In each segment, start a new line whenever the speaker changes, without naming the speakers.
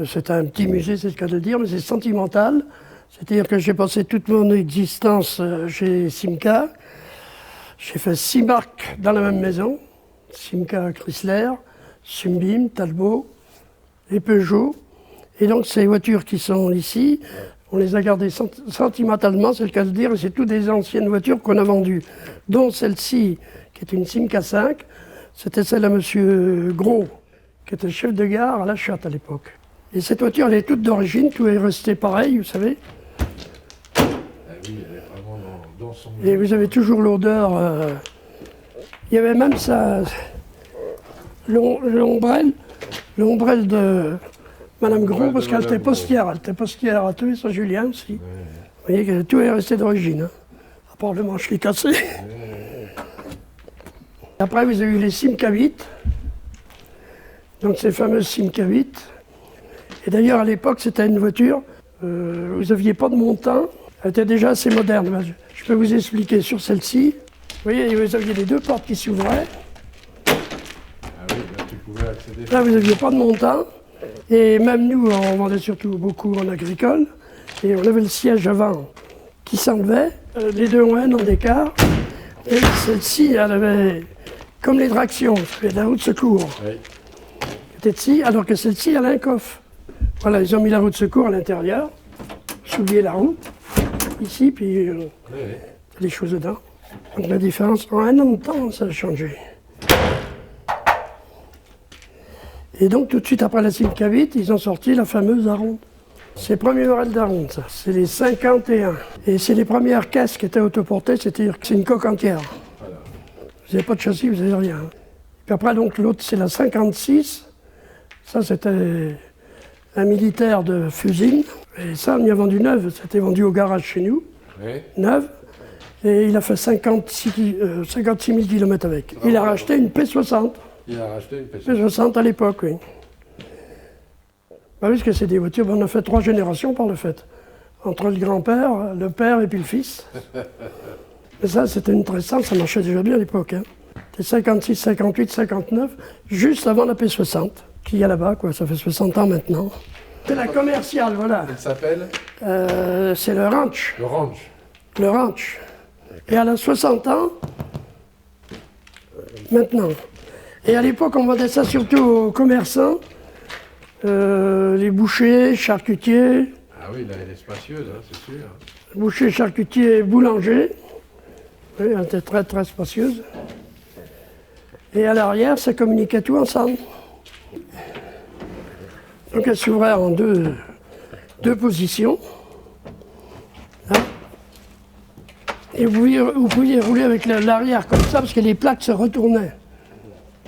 C'est un petit musée, c'est le cas de le dire, mais c'est sentimental. C'est-à-dire que j'ai passé toute mon existence chez Simca. J'ai fait 6 marques dans la même maison. Simca Chrysler, Sunbeam, Talbot et Peugeot. Et donc ces voitures qui sont ici, on les a gardées sentimentalement, c'est le cas de dire, et c'est toutes des anciennes voitures qu'on a vendues. Dont celle-ci, qui est une Simca 5, c'était celle à M. Gros, qui était chef de gare à La Chatte à l'époque. Et cette voiture, elle est toute d'origine, tout est resté pareil, vous savez.
Ah oui, elle est vraiment dans son...
Et vous avez toujours l'odeur. Il y avait même ça, l'ombrelle de Madame Gros, parce qu'elle était postière. Elle était postière à Teuil Saint-Julien aussi. Ouais. Vous voyez que tout est resté d'origine, hein, à part le manche qui est cassé. Ouais. Après, vous avez eu les Simca 8. Donc ces fameuses Simca 8. Et d'ailleurs, à l'époque, c'était une voiture, vous n'aviez pas de montant, elle était déjà assez moderne. Je peux vous expliquer sur celle-ci. Vous voyez, vous aviez les 2 portes qui s'ouvraient.
Ah oui, là tu pouvais accéder.
Là, vous n'aviez pas de montant. Et même nous, on vendait surtout beaucoup en agricole. Et on avait le siège avant qui s'enlevait. Les 2 ont 1 an d'écart. Et celle-ci, elle avait, comme les tractions, c'était de la roue de secours. Oui. Était ici, alors que celle-ci, elle a un coffre. Voilà, ils ont mis la roue de secours à l'intérieur, soulié la roue, ici, puis des choses dedans. Donc la différence, en 1 an de temps, ça a changé. Et donc tout de suite après la Simca 8, ils ont sorti la fameuse Aronde. C'est le premier modèle d'Aronde, ça. C'est les 51. Et c'est les premières caisses qui étaient autoportées, c'est-à-dire que c'est une coque entière. Voilà. Vous n'avez pas de châssis, vous n'avez rien. Puis après, donc l'autre, c'est la 56. Ça, c'était un militaire de Fusine. Et ça, on y a vendu 9. C'était vendu au garage chez nous. Oui. 9. Et il a fait 56 000 km avec. Il a racheté une P60.
Il a racheté une P60.
P60 à l'époque, oui. Bah oui, parce que c'est des voitures, on a fait 3 générations par le fait. Entre le grand-père, le père et puis le fils. Mais ça, c'était une 1300, ça marchait déjà bien à l'époque. Hein. C'était 56, 58, 59, juste avant la P60. Qui est là-bas, quoi, ça fait 60 ans maintenant. C'est la commerciale, voilà.
Elle s'appelle
c'est le Ranch.
Le Ranch.
Le Ranch. Et elle a 60 ans, maintenant. Et à l'époque, on vendait ça surtout aux commerçants, les bouchers, charcutiers.
Ah oui, là, elle est spacieuse, hein, c'est sûr.
Bouchers, charcutiers, boulangers. Oui, elle était très, très spacieuse. Et à l'arrière, ça communiquait tout ensemble. Donc elle s'ouvrait en deux positions. Hein. Et vous pouviez rouler avec l'arrière comme ça, parce que les plaques se retournaient.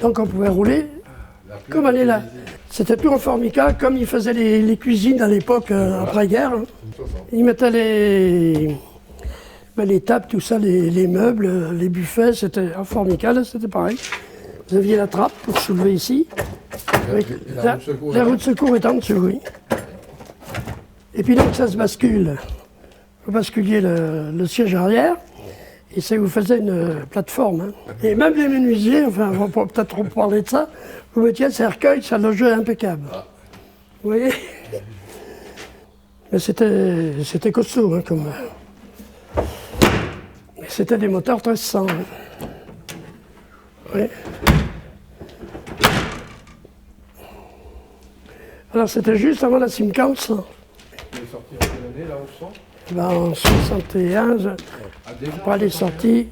Donc on pouvait rouler comme elle est là. C'était tout en formica, comme ils faisaient les cuisines à l'époque, après-guerre. Hein. Ils mettaient les tables, tout ça, les meubles, les buffets, c'était en formica, là c'était pareil. Vous aviez la trappe pour soulever ici. La roue de secours est en dessous, oui. Et puis donc ça se bascule. Vous basculiez le siège arrière et ça vous faisait une plateforme. Hein. Et même les menuisiers, enfin on va peut-être trop parler de ça, vous mettiez le cercueil, ça logeait impeccable. Vous voyez? Mais c'était costaud, hein, comme... C'était des moteurs 1300. Hein. Oui. Alors c'était juste avant la Simca 1100.
Elle est sortie en quelle année, la 1100
Ben, en 61, après elle est sortie.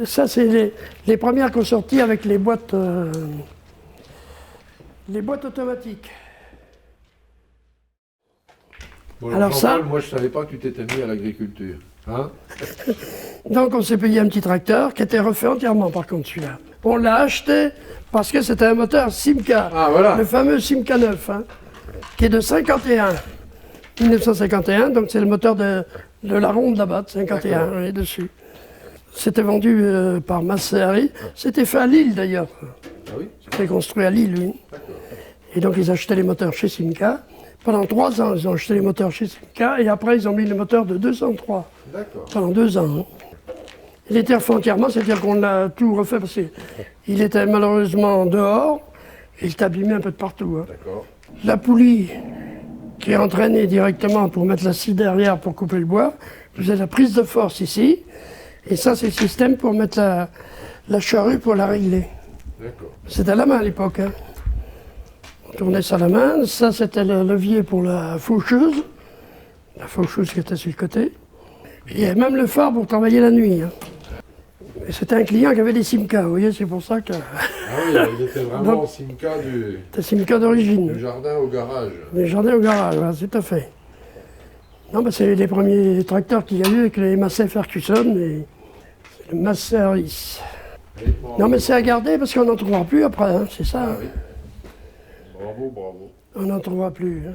Ça, c'est les premières qui ont sorti avec les boîtes automatiques.
Bon,
alors ça,
moi je savais pas que tu t'étais mis à l'agriculture. Hein.
Donc on s'est payé un petit tracteur qui était refait entièrement par contre celui-là. On l'a acheté parce que c'était un moteur Simca, le fameux Simca 9, hein, qui est de 1951, donc c'est le moteur de la ronde là-bas, de 51, oui, dessus. C'était vendu par Masséry, c'était fait à Lille d'ailleurs.
Ah oui?
C'était construit à Lille, oui. Et donc ils achetaient les moteurs chez Simca. Pendant 3 ans, ils ont acheté les moteurs chez Simca et après ils ont mis les moteurs de 203. Pendant 2 ans. Hein. Il était refait entièrement, c'est-à-dire qu'on a tout refait parce qu'il était malheureusement dehors Et il est abîmé un peu de partout. Hein.
D'accord.
La poulie qui est entraînée directement pour mettre la scie derrière pour couper le bois. Vous avez la prise de force ici. Et ça, c'est le système pour mettre la charrue pour la régler.
D'accord.
C'était à la main à l'époque. Hein. On tournait ça à la main. Ça, c'était le levier pour la faucheuse. La faucheuse qui était sur le côté. Et il y avait même le phare pour travailler la nuit. Hein. Et c'était un client qui avait des Simca, vous voyez, c'est pour ça que...
Ah oui, il était vraiment
Donc,
Simca du
c'était Simca d'origine.
jardin au garage.
Les jardins au garage, voilà, tout à fait. Non, ben, c'est les premiers tracteurs qu'il y a eu avec les Massey Ferguson et le Massey Harris.
Et bon,
Non, mais c'est à garder parce qu'on n'en trouvera plus après, hein, c'est ça.
ah
Hein.
oui. Bravo, bravo.
On n'en trouvera plus. Hein.